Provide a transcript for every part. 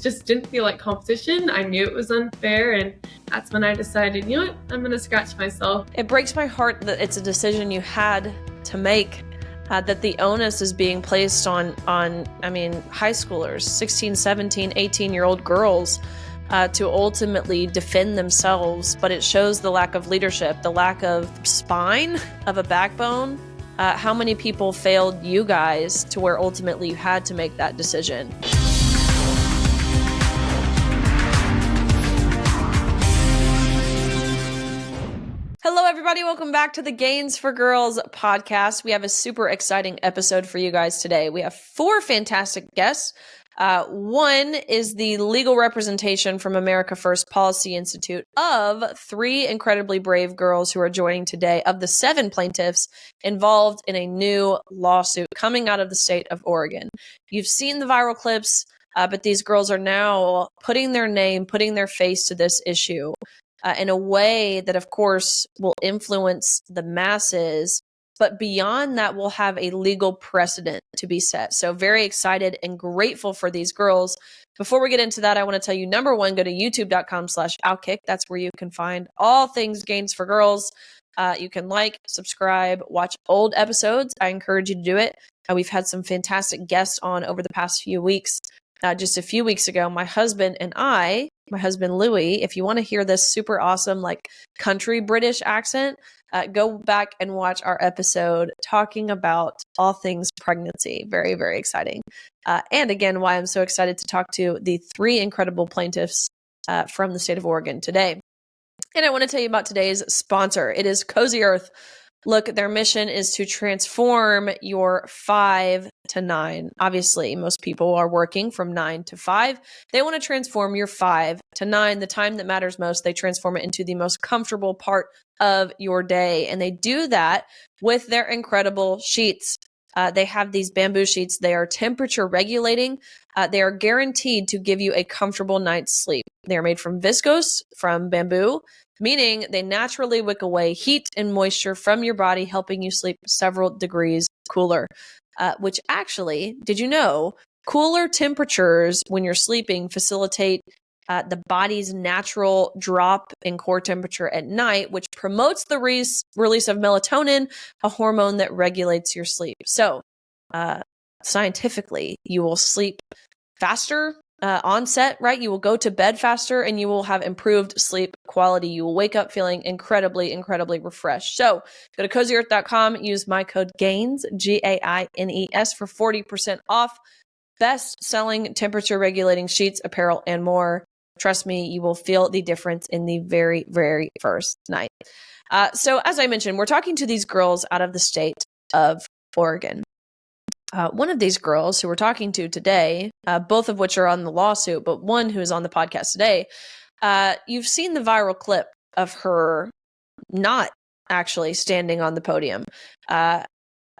just didn't feel like competition. I knew it was unfair, and that's when I decided, you know what, I'm going to scratch myself. It breaks my heart that it's a decision you had to make, that the onus is being placed on high schoolers, 16, 17, 18-year-old girls, to ultimately defend themselves. But it shows the lack of leadership, the lack of spine, of a backbone. How many people failed you guys to where ultimately you had to make that decision? Hello, everybody. Welcome back to the Gains for Girls podcast. We have a super exciting episode for you guys today. We have 4 fantastic guests. One is the legal representation from America First Policy Institute of 3 incredibly brave girls who are joining today of the 7 plaintiffs involved in a new lawsuit coming out of the state of Oregon. You've seen the viral clips, but these girls are now putting their name, putting their face to this issue in a way that, of course, will influence the masses. But beyond that, we'll have a legal precedent to be set. So very excited and grateful for these girls. Before we get into that, I want to tell you, number one, go to youtube.com/OutKick. That's where you can find all things Gains for Girls. You can like, subscribe, watch old episodes. I encourage you to do it. We've had some fantastic guests on over the past few weeks. Just a few weeks ago, my husband Louis, if you want to hear this super awesome, like country British accent, go back and watch our episode talking about all things pregnancy. Very, very exciting. And again, why I'm so excited to talk to the 3 incredible plaintiffs from the state of Oregon today. And I want to tell you about today's sponsor. It is Cozy Earth. Look, their mission is to transform your 5 to 9. Obviously, most people are working from 9 to 5. They want to transform your 5 to 9, the time that matters most. They transform it into the most comfortable part of your day. And they do that with their incredible sheets. They have these bamboo sheets. They are temperature regulating. They are guaranteed to give you a comfortable night's sleep. They are made from viscose, from bamboo, meaning they naturally wick away heat and moisture from your body, helping you sleep several degrees cooler. Which actually, did you know, cooler temperatures when you're sleeping facilitate the body's natural drop in core temperature at night, which promotes the release of melatonin, a hormone that regulates your sleep. So, scientifically, you will sleep faster onset, right? You will go to bed faster and you will have improved sleep quality. You will wake up feeling incredibly, incredibly refreshed. So go to CozyEarth.com, use my code GAINS, GAINES, for 40% off. Best-selling temperature regulating sheets, apparel, and more. Trust me, you will feel the difference in the very, very first night. So as I mentioned, we're talking to these girls out of the state of Oregon. One of these girls who we're talking to today, both of which are on the lawsuit, but one who is on the podcast today, you've seen the viral clip of her not actually standing on the podium.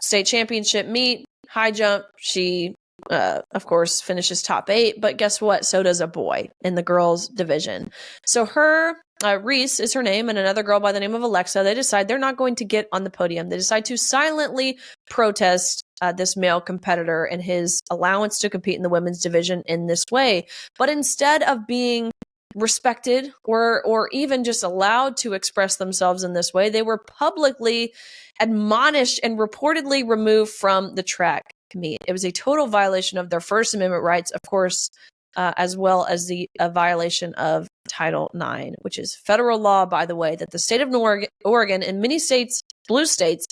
State championship meet, high jump, she of course finishes top 8, but guess what? So does a boy in the girls division. So her, Reese is her name, and another girl by the name of Alexa, they decide they're not going to get on the podium. They decide to silently protest this male competitor and his allowance to compete in the women's division in this way. But instead of being respected or even just allowed to express themselves in this way, they were publicly admonished and reportedly removed from the track meet. It was a total violation of their First Amendment rights, of course, as well as a violation of Title IX, which is federal law, by the way, that the state of Oregon and many states, blue states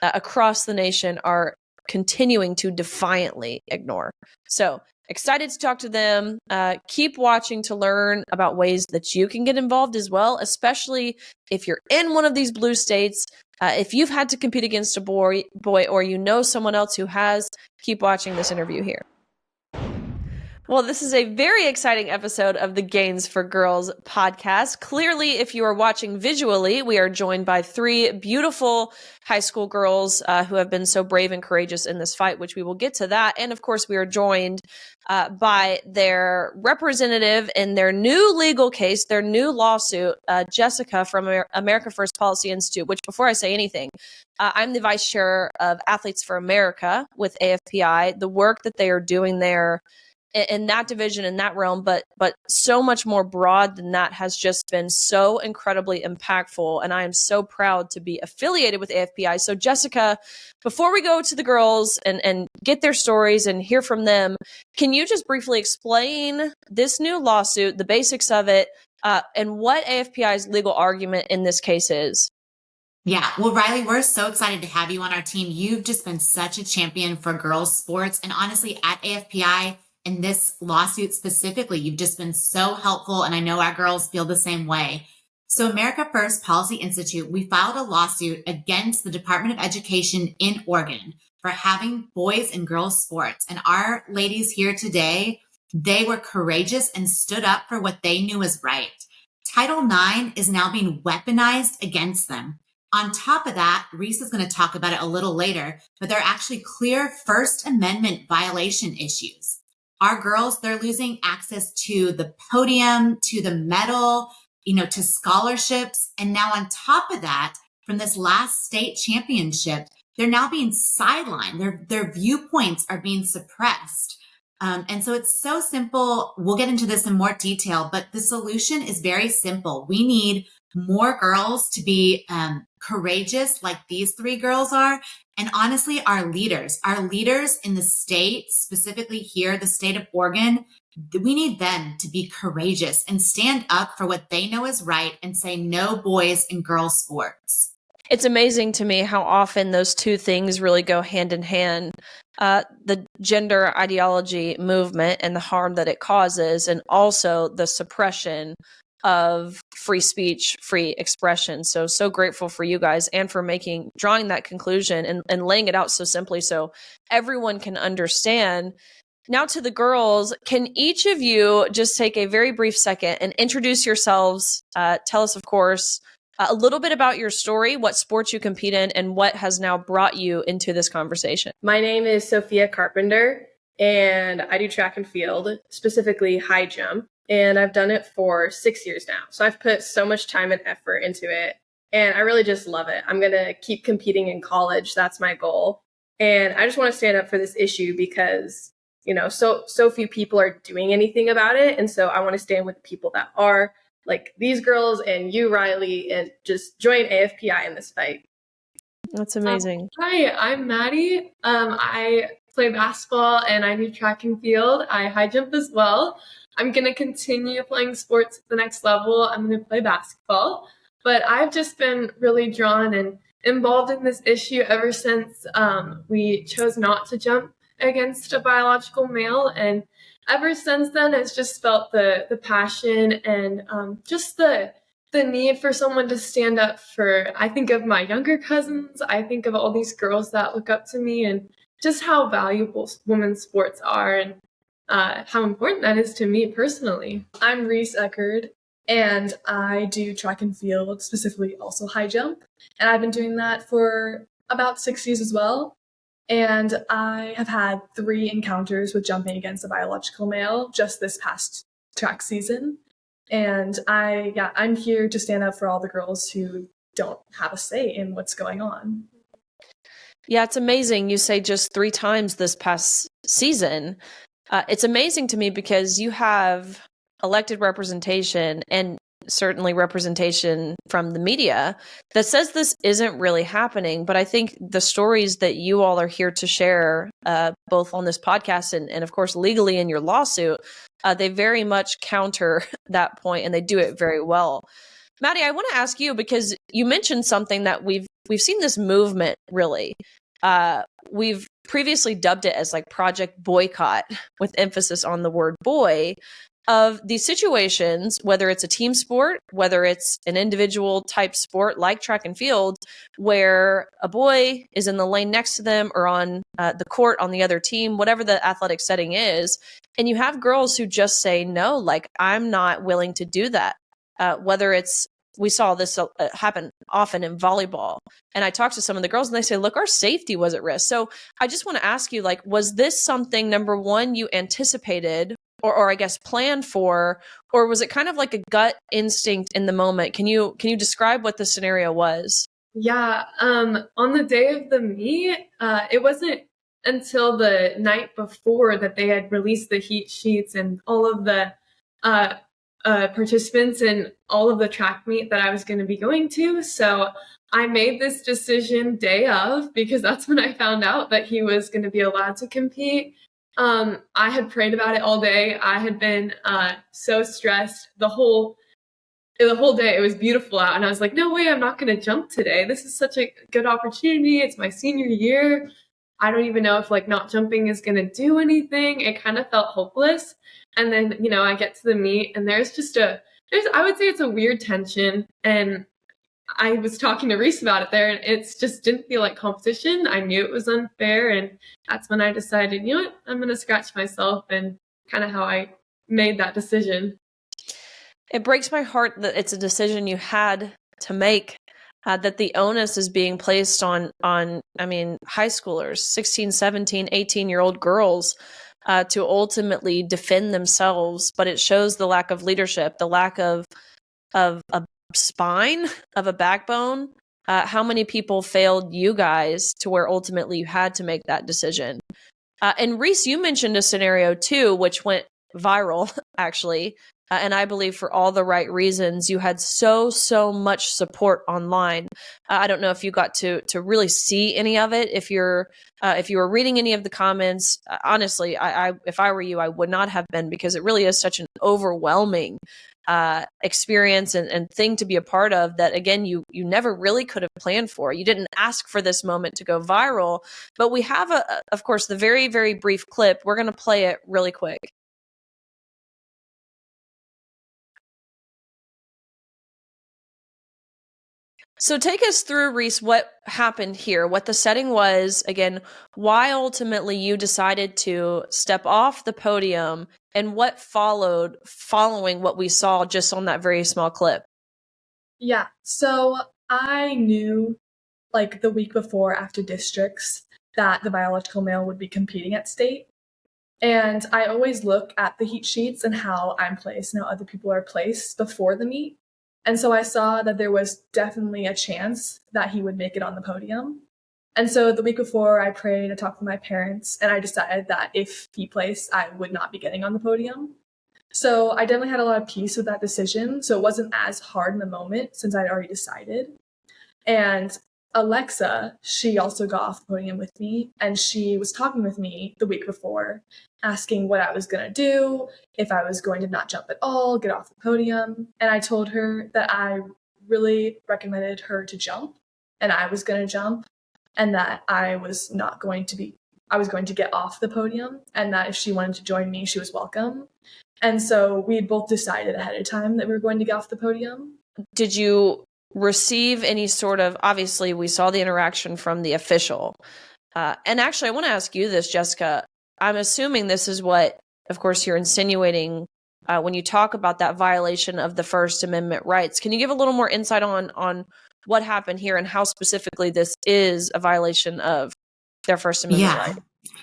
across the nation, are continuing to defiantly ignore. So excited to talk to them. Keep watching to learn about ways that you can get involved as well, especially if you're in one of these blue states. If you've had to compete against a boy, or you know someone else who has, keep watching this interview here. Well, this is a very exciting episode of the Gains for Girls podcast. Clearly, if you are watching visually, we are joined by 3 beautiful high school girls who have been so brave and courageous in this fight, which we will get to that. And of course, we are joined by their representative in their new legal case, their new lawsuit, Jessica from America First Policy Institute, which, before I say anything, I'm the vice chair of Athletes for America with AFPI. The work that they are doing there in that division, in that realm, but so much more broad than that has just been so incredibly impactful. And I am so proud to be affiliated with AFPI. So Jessica, before we go to the girls and get their stories and hear from them, can you just briefly explain this new lawsuit, the basics of it, and what AFPI's legal argument in this case is? Yeah. Well, Riley, we're so excited to have you on our team. You've just been such a champion for girls sports. And honestly, at AFPI, in this lawsuit specifically, you've just been so helpful. And I know our girls feel the same way. So America First Policy Institute, we filed a lawsuit against the Department of Education in Oregon for having boys and girls sports. And our ladies here today, they were courageous and stood up for what they knew was right. Title IX is now being weaponized against them. On top of that, Reese is going to talk about it a little later, but there are actually clear First Amendment violation issues. Our girls, they're losing access to the podium, to the medal, to scholarships. And now on top of that, from this last state championship, they're now being sidelined. Their viewpoints are being suppressed. And so it's so simple. We'll get into this in more detail, but the solution is very simple. We need more girls to be courageous like these three girls are. And honestly, our leaders in the state, specifically here, the state of Oregon, we need them to be courageous and stand up for what they know is right and say no boys and girls sports. It's amazing to me how often those two things really go hand in hand. The gender ideology movement and the harm that it causes, and also the suppression of free speech, free expression. So grateful for you guys and for drawing that conclusion and laying it out so simply so everyone can understand. Now to the girls, can each of you just take a very brief second and introduce yourselves? Tell us, of course, a little bit about your story, what sports you compete in, and what has now brought you into this conversation. My name is Sophia Carpenter, and I do track and field, specifically high jump. And I've done it for 6 years now. So I've put so much time and effort into it. And I really just love it. I'm going to keep competing in college. That's my goal. And I just want to stand up for this issue because, so few people are doing anything about it. And so I want to stand with the people that are, like these girls and you, Riley, and just join AFPI in this fight. That's amazing. Hi, I'm Maddie. I play basketball and I do track and field. I high jump as well. I'm going to continue playing sports at the next level. I'm going to play basketball. But I've just been really drawn and involved in this issue ever since we chose not to jump against a biological male. And ever since then, it's just felt the passion and just the need for someone to stand up for, I think of my younger cousins. I think of all these girls that look up to me and just how valuable women's sports are and how important that is to me personally. I'm Reese Eckerd, and I do track and field, specifically also high jump. And I've been doing that for about 6 years as well. And I have had 3 encounters with jumping against a biological male just this past track season. And I'm here to stand up for all the girls who don't have a say in what's going on. Yeah, it's amazing. You say just 3 times this past season. It's amazing to me because you have elected representation and certainly representation from the media that says this isn't really happening. But I think the stories that you all are here to share, both on this podcast and of course, legally in your lawsuit, they very much counter that point and they do it very well. Maddie, I want to ask you, because you mentioned something that we've seen this movement really. We've previously dubbed it as like Project Boycott with emphasis on the word boy, of these situations, whether it's a team sport, whether it's an individual type sport like track and field, where a boy is in the lane next to them or on the court on the other team, whatever the athletic setting is. And you have girls who just say, no, like, I'm not willing to do that. Whether it's, we saw this happen often in volleyball. And I talked to some of the girls and they say, look, our safety was at risk. So I just want to ask you, like, was this something, number one, you anticipated or I guess planned for, or was it kind of like a gut instinct in the moment? Can you describe what the scenario was? Yeah, on the day of the meet, it wasn't until the night before that they had released the heat sheets and all of the participants and all of the track meet that I was going to be going to. So I made this decision day of, because that's when I found out that he was going to be allowed to compete. I had prayed about it all day. I had been so stressed the whole day. It was beautiful out, and I was like, no way, I'm not going to jump today. This is such a good opportunity. It's my senior year. I don't even know if like not jumping is going to do anything. It kind of felt hopeless. And then, you know, I get to the meet, and there's I would say it's a weird tension. And I was talking to Reese about it there, and it just didn't feel like competition. I knew it was unfair, and that's when I decided, you know what, I'm going to scratch myself, and kind of how I made that decision. It breaks my heart that it's a decision you had to make, that the onus is being placed on, I mean, high schoolers, 16, 17, 18-year-old girls, to ultimately defend themselves. But it shows the lack of leadership, the lack of a spine, of a backbone. How many people failed you guys to where ultimately you had to make that decision? And Reese, you mentioned a scenario too, which went viral, actually. And I believe for all the right reasons. You had so much support online. I don't know if you got to really see any of it. If you were reading any of the comments, honestly, I if I were you, I would not have been, because it really is such an overwhelming experience and thing to be a part of, that again, you never really could have planned for. You didn't ask for this moment to go viral, but we have of course, the very, very brief clip. We're going to play it really quick. So take us through, Reese, what happened here, what the setting was, again, why ultimately you decided to step off the podium, and what followed following what we saw just on that very small clip. Yeah, so I knew like the week before, after districts, that the biological male would be competing at state. And I always look at the heat sheets and how I'm placed and how other people are placed before the meet. And so I saw that there was definitely a chance that he would make it on the podium. And so the week before, I prayed, I talked with my parents, and I decided that if he placed, I would not be getting on the podium. So I definitely had a lot of peace with that decision. So it wasn't as hard in the moment since I'd already decided. And Alexa, she also got off the podium with me, and she was talking with me the week before, asking what I was going to do, if I was going to not jump at all, get off the podium. And I told her that I really recommended her to jump, and I was going to jump, and that I was going to get off the podium, and that if she wanted to join me, she was welcome. And so we both decided ahead of time that we were going to get off the podium. Did you receive any sort of, obviously we saw the interaction from the official. And actually, I want to ask you this, Jessica. I'm assuming this is what, of course, you're insinuating when you talk about that violation of the First Amendment rights. Can you give a little more insight on what happened here and how specifically this is a violation of their First Amendment right?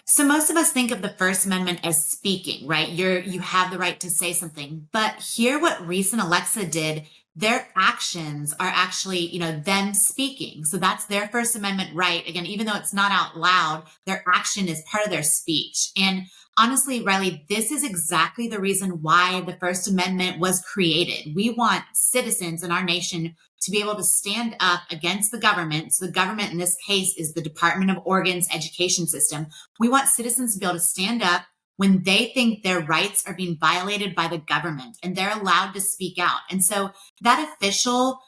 So most of us think of the First Amendment as speaking, right? You have the right to say something. But here, what Reese and Alexa did, their actions are actually, them speaking. So that's their First Amendment right. Again, even though it's not out loud, their action is part of their speech. And honestly, Riley, this is exactly the reason why the First Amendment was created. We want citizens in our nation to be able to stand up against the government. So the government in this case is the Department of Oregon's education system. We want citizens to be able to stand up when they think their rights are being violated by the government, and they're allowed to speak out. And so that official,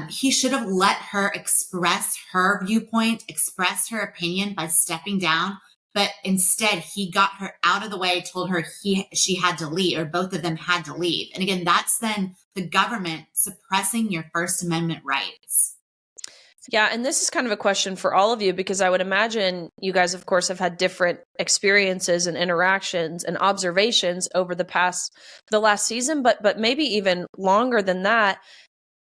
he should have let her express her viewpoint, express her opinion by stepping down. But instead, he got her out of the way, told her she had to leave, or both of them had to leave. And again, that's then the government suppressing your First Amendment rights. Yeah, and this is kind of a question for all of you, because I would imagine you guys, of course, have had different experiences and interactions and observations over the last season, but maybe even longer than that.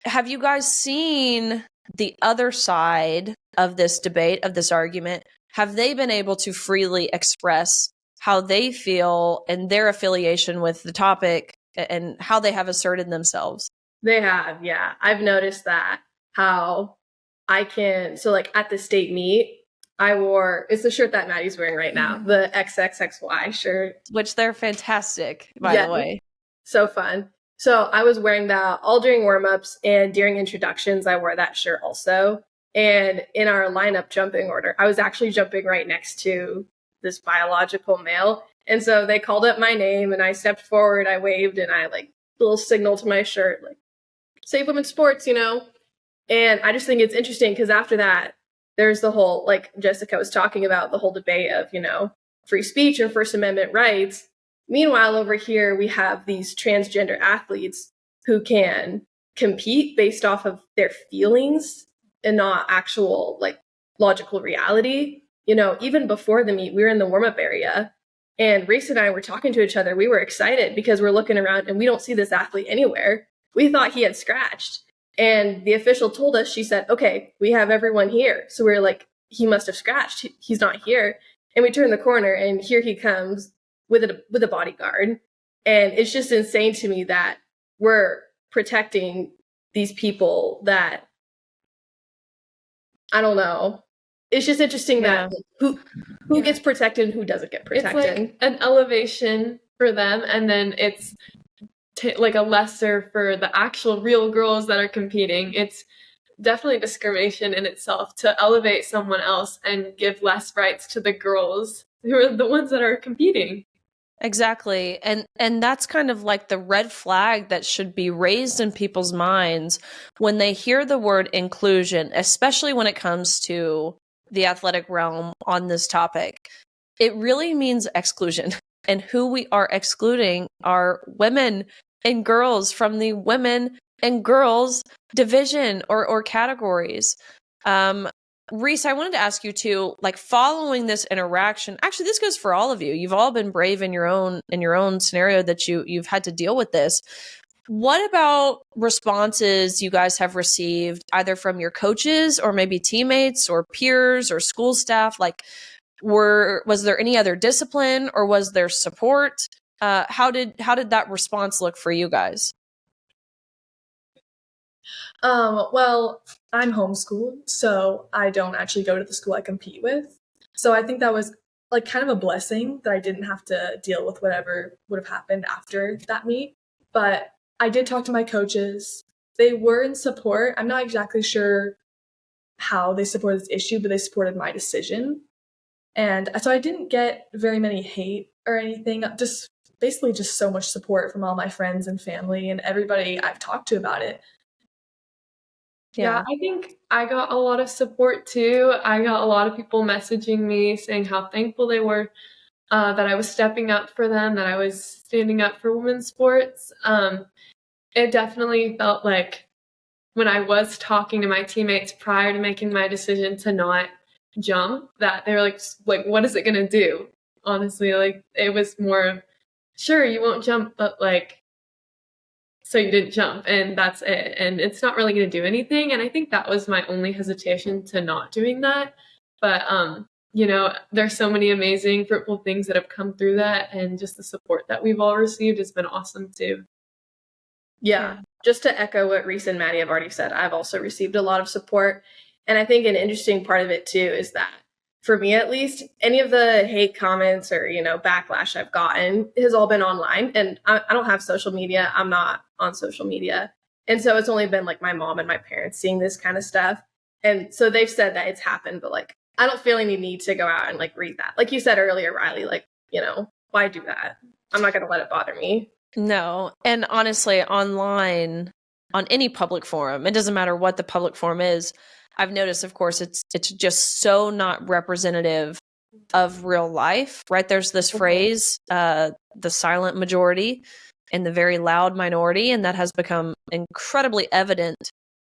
Have you guys seen the other side of this debate, of this argument? Have they been able to freely express how they feel and their affiliation with the topic and how they have asserted themselves? They have, yeah. I've noticed that, how so like at the state meet, it's the shirt that Maddie's wearing right now, the XXXY shirt. Which they're fantastic, by the way. So fun. So I was wearing that all during warm-ups, and during introductions, I wore that shirt also. And in our lineup jumping order, I was actually jumping right next to this biological male. And so they called up my name, and I stepped forward, I waved, and I like little signal to my shirt, like, save women's sports, you know? And I just think it's interesting because after that, there's the whole, like Jessica was talking about, the whole debate of, you know, free speech and First Amendment rights. Meanwhile, over here, we have these transgender athletes who can compete based off of their feelings and not actual, like, logical reality. You know, even before the meet, we were in the warm-up area, and Reese and I were talking to each other. We were excited because we're looking around and we don't see this athlete anywhere. We thought he had scratched. And the official told us, she said, okay, we have everyone here. So we were like, he must have scratched. He's not here. And we turn the corner, and here he comes with a bodyguard. And it's just insane to me that we're protecting these people that, I don't know. It's just interesting that who gets protected and who doesn't get protected. It's like an elevation for them, and then it's like a lesser for the actual real girls that are competing. It's definitely discrimination in itself to elevate someone else and give less rights to the girls who are the ones that are competing. Exactly. And that's kind of like the red flag that should be raised in people's minds when they hear the word inclusion, especially when it comes to the athletic realm on this topic. It really means exclusion. And who we are excluding are women and girls from the women and girls division or categories. Reese, I wanted to ask you too, like, following this interaction, actually this goes for all of you. You've all been brave in your own scenario that you've had to deal with this. What about responses you guys have received either from your coaches or maybe teammates or peers or school staff? Like, was there any other discipline or was there support? How did that response look for you guys? Well, I'm homeschooled, so I don't actually go to the school I compete with. So I think that was like kind of a blessing that I didn't have to deal with whatever would have happened after that meet. But I did talk to my coaches. They were in support. I'm not exactly sure how they supported this issue, but they supported my decision. And so I didn't get very many hate or anything, just basically just so much support from all my friends and family and everybody I've talked to about it. Yeah, I think I got a lot of support too. I got a lot of people messaging me saying how thankful they were that I was stepping up for them, that I was standing up for women's sports. It definitely felt like when I was talking to my teammates prior to making my decision to not jump, that they were like, what is it going to do? Honestly, like, it was more of, sure, you won't jump, but like, so you didn't jump and that's it. And it's not really going to do anything. And I think that was my only hesitation to not doing that. But, you know, there's so many amazing, fruitful things that have come through that. And just the support that we've all received has been awesome too. Yeah. Just to echo what Reese and Maddie have already said, I've also received a lot of support. And I think an interesting part of it too is that, for me at least, any of the hate comments or, you know, backlash I've gotten has all been online. And I don't have social media. I'm not on social media. And so it's only been like my mom and my parents seeing this kind of stuff. And so they've said that it's happened, but like, I don't feel any need to go out and like read that. Like you said earlier, Riley, like, you know, why do that? I'm not going to let it bother me. No. And honestly, online, on any public forum, it doesn't matter what the public forum is, I've noticed, of course, it's just so not representative of real life, right? There's this phrase, the silent majority and the very loud minority, and that has become incredibly evident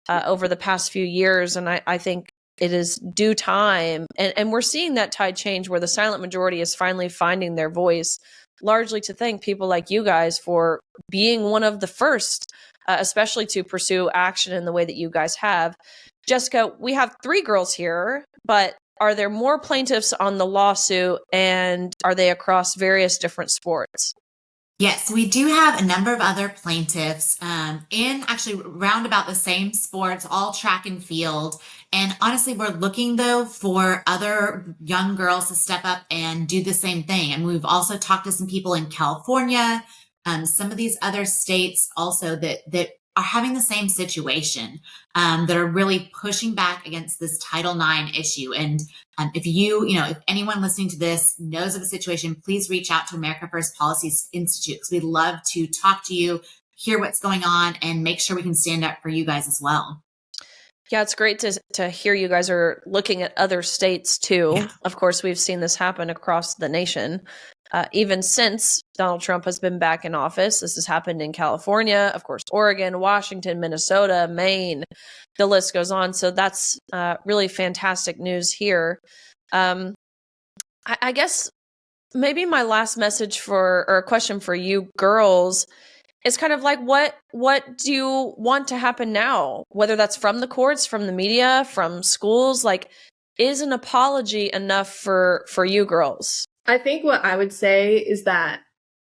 over the past few years. And I think it is due time. And we're seeing that tide change where the silent majority is finally finding their voice, largely to thank people like you guys for being one of the first, especially to pursue action in the way that you guys have. Jessica, we have 3 girls here, but are there more plaintiffs on the lawsuit, and are they across various different sports? Yes, we do have a number of other plaintiffs in actually round about the same sports, all track and field. And honestly, we're looking though for other young girls to step up and do the same thing. And we've also talked to some people in California, some of these other states also that are having the same situation, that are really pushing back against this Title IX issue. And if if anyone listening to this knows of a situation, please reach out to America First Policies Institute, because we'd love to talk to you, hear what's going on, and make sure we can stand up for you guys as well. Yeah, it's great to hear you guys are looking at other states too. Yeah. Of course, we've seen this happen across the nation. Even since Donald Trump has been back in office, this has happened in California, of course, Oregon, Washington, Minnesota, Maine, the list goes on. So that's really fantastic news here. I guess maybe my last message or a question for you girls is kind of like, what do you want to happen now? Whether that's from the courts, from the media, from schools, like, is an apology enough for you girls? I think what I would say is that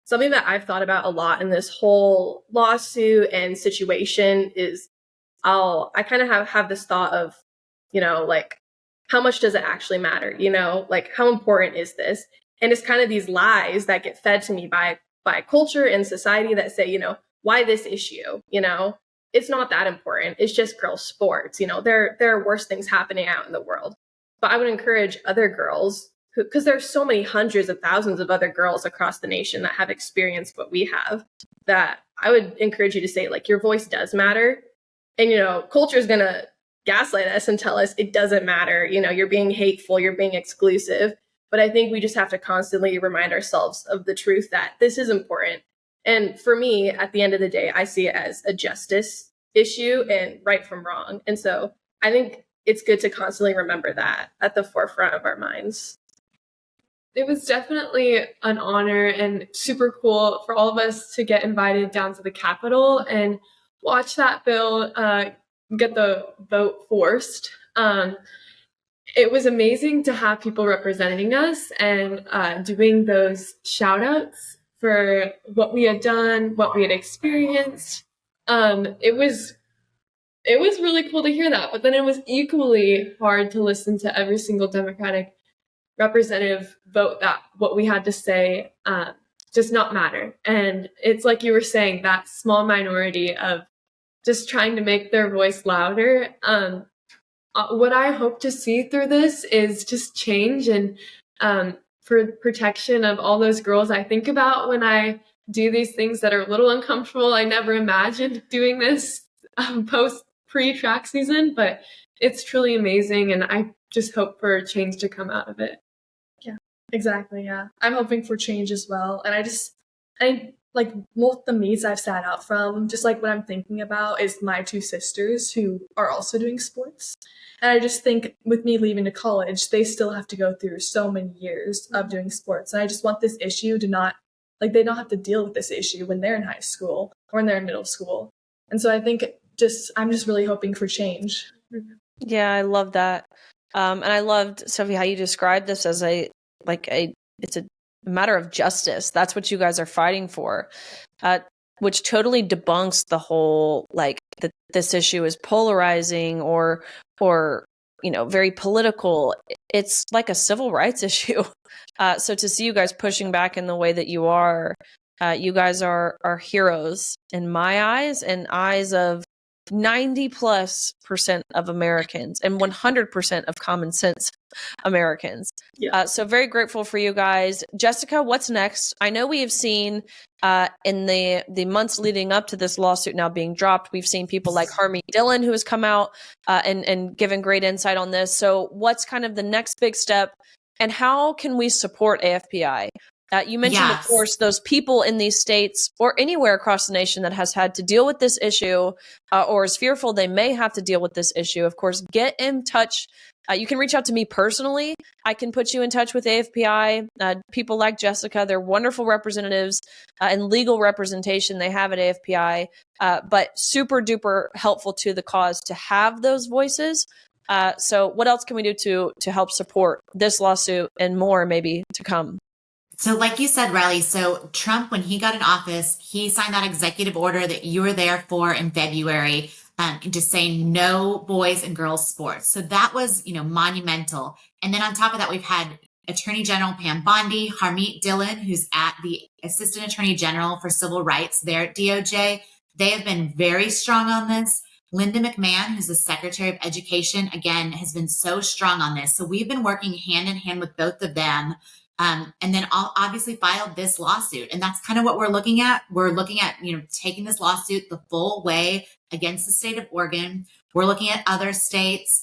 something that I've thought about a lot in this whole lawsuit and situation is I kind of have this thought of, like, how much does it actually matter? Like, how important is this? And it's kind of these lies that get fed to me by culture and society that say, why this issue? It's not that important. It's just girls' sports. There are worse things happening out in the world. But I would encourage other girls, because there's so many hundreds of thousands of other girls across the nation that have experienced what we have, that I would encourage you to say, like, your voice does matter. And, culture is going to gaslight us and tell us it doesn't matter. You're being hateful, you're being exclusive. But I think we just have to constantly remind ourselves of the truth that this is important. And for me, at the end of the day, I see it as a justice issue and right from wrong. And so I think it's good to constantly remember that at the forefront of our minds. It was definitely an honor and super cool for all of us to get invited down to the Capitol and watch that bill get the vote forced. It was amazing to have people representing us and doing those shout outs for what we had done, what we had experienced. It was really cool to hear that, but then it was equally hard to listen to every single Democratic representative vote that what we had to say does not matter. And it's like you were saying, that small minority of just trying to make their voice louder. What I hope to see through this is just change and for protection of all those girls I think about when I do these things that are a little uncomfortable. I never imagined doing this pre-track season, but it's truly amazing, and I just hope for change to come out of it. Yeah, exactly. Yeah, I'm hoping for change as well. And I like both the meets I've sat out from, just like what I'm thinking about is my two sisters who are also doing sports. And I just think with me leaving to college, they still have to go through so many years of doing sports. And I just want this issue to not, like, they don't have to deal with this issue when they're in high school or when they're in middle school. And so I think I'm just really hoping for change. Yeah, I love that. And I loved, Sophie, how you described this as it's a matter of justice. That's what you guys are fighting for, which totally debunks the whole, like, that this issue is polarizing or very political. It's like a civil rights issue. So to see you guys pushing back in the way that you are, you guys are heroes in my eyes and eyes of 90+% of Americans and 100% of common sense Americans. Yeah. So very grateful for you guys. Jessica, what's next? I know we have seen in the months leading up to this lawsuit now being dropped, we've seen people like Harmy Dillon, who has come out and given great insight on this. So what's kind of the next big step, and how can we support AFPI? You mentioned, Yes. of course, those people in these states or anywhere across the nation that has had to deal with this issue or is fearful they may have to deal with this issue. Of course, get in touch. You can reach out to me personally. I can put you in touch with AFPI. People like Jessica, they're wonderful representatives and legal representation they have at AFPI, but super duper helpful to the cause to have those voices. So what else can we do to help support this lawsuit and more maybe to come? So like you said, Riley, so Trump, when he got in office, he signed that executive order that you were there for in February, to say no boys and girls sports. So that was, monumental. And then on top of that, we've had Attorney General Pam Bondi, Harmeet Dillon, who's at the Assistant Attorney General for Civil Rights there at DOJ. They have been very strong on this. Linda McMahon, who's the Secretary of Education, again, has been so strong on this. So we've been working hand in hand with both of them. And then obviously filed this lawsuit. And that's kind of what we're looking at. We're looking at, taking this lawsuit the full way against the state of Oregon. We're looking at other states.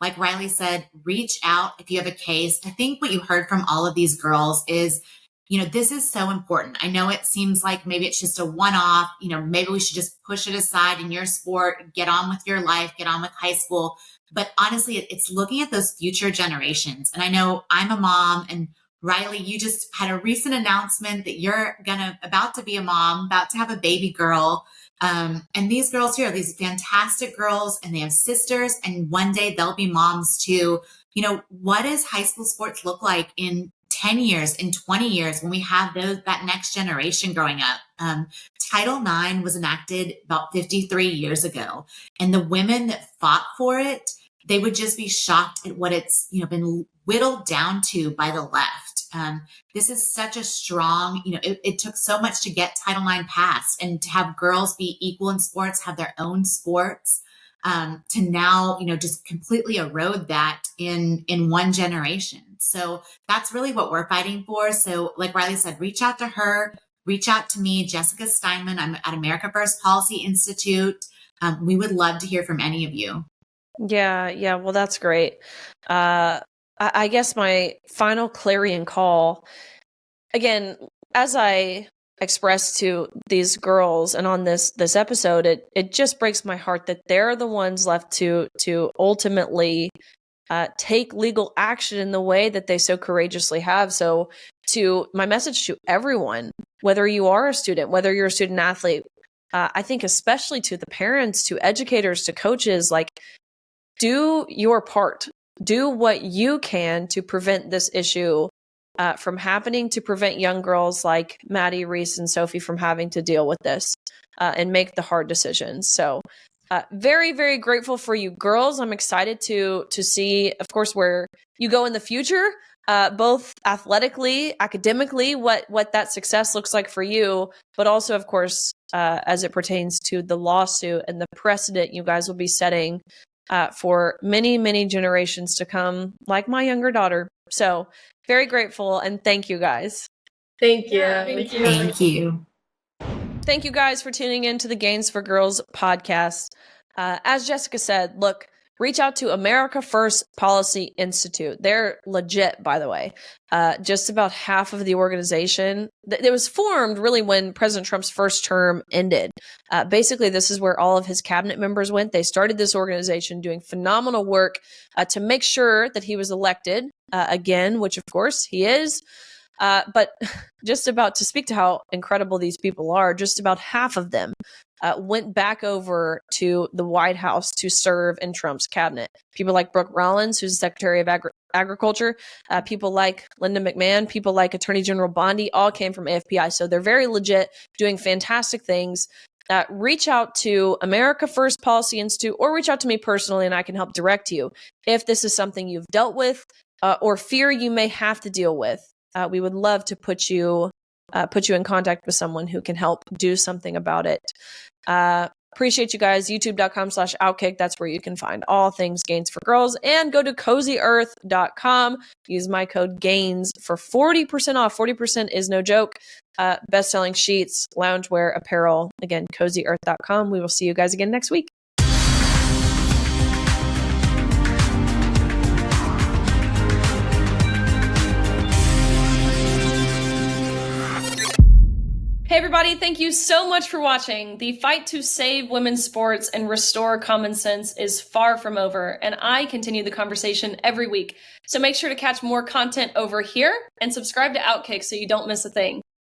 Like Riley said, reach out if you have a case. I think what you heard from all of these girls is, this is so important. I know it seems like maybe it's just a one-off, maybe we should just push it aside in your sport, get on with your life, get on with high school. But honestly, it's looking at those future generations. And I know I'm a mom, and Riley, you just had a recent announcement that you're about to be a mom, about to have a baby girl. And these girls here, these fantastic girls, and they have sisters, and one day they'll be moms too. What does high school sports look like in 10 years, in 20 years, when we have that next generation growing up? Title IX was enacted about 53 years ago, and the women that fought for it, they would just be shocked at what it's, been whittled down to by the left. This is such a strong, it took so much to get Title IX passed, and to have girls be equal in sports, have their own sports, to now, just completely erode that in one generation. So that's really what we're fighting for. So like Riley said, reach out to her, reach out to me, Jessica Steinmann. I'm at America First Policy Institute. We would love to hear from any of you. Yeah. Well, that's great. I guess my final clarion call, again, as I expressed to these girls and on this episode, it just breaks my heart that they're the ones left to ultimately take legal action in the way that they so courageously have. So my message to everyone, whether you are a student, whether you're a student athlete, I think especially to the parents, to educators, to coaches, like, do your part. Do what you can to prevent this issue from happening, to prevent young girls like Maddie, Reese, and Sophie from having to deal with this and make the hard decisions. So very, very grateful for you girls. I'm excited to see, of course, where you go in the future, both athletically, academically, what that success looks like for you, but also, of course, as it pertains to the lawsuit and the precedent you guys will be setting for many, many generations to come, like my younger daughter. So very grateful, and thank you guys. Thank you. Yeah, thank you. Thank you. Thank you guys for tuning in to the Gains for Girls podcast. As Jessica said, look, reach out to America First Policy Institute. They're legit, by the way. Just about half of the organization, it was formed really when President Trump's first term ended. Basically, this is where all of his cabinet members went. They started this organization doing phenomenal work to make sure that he was elected again, which of course he is. But just about to speak to how incredible these people are, just about half of them went back over to the White House to serve in Trump's cabinet. People like Brooke Rollins, who's the Secretary of Agriculture, people like Linda McMahon, people like Attorney General Bondi, all came from AFPI. So they're very legit, doing fantastic things. Reach out to America First Policy Institute, or reach out to me personally, and I can help direct you if this is something you've dealt with or fear you may have to deal with. We would love to put you in contact with someone who can help do something about it. Appreciate you guys. YouTube.com/OutKick. That's where you can find all things Gains for Girls. And go to CozyEarth.com. Use my code GAINS for 40% off. 40% is no joke. Best-selling sheets, loungewear, apparel. Again, CozyEarth.com. We will see you guys again next week. Hey everybody, thank you so much for watching. The fight to save women's sports and restore common sense is far from over, and I continue the conversation every week. So make sure to catch more content over here and subscribe to OutKick so you don't miss a thing.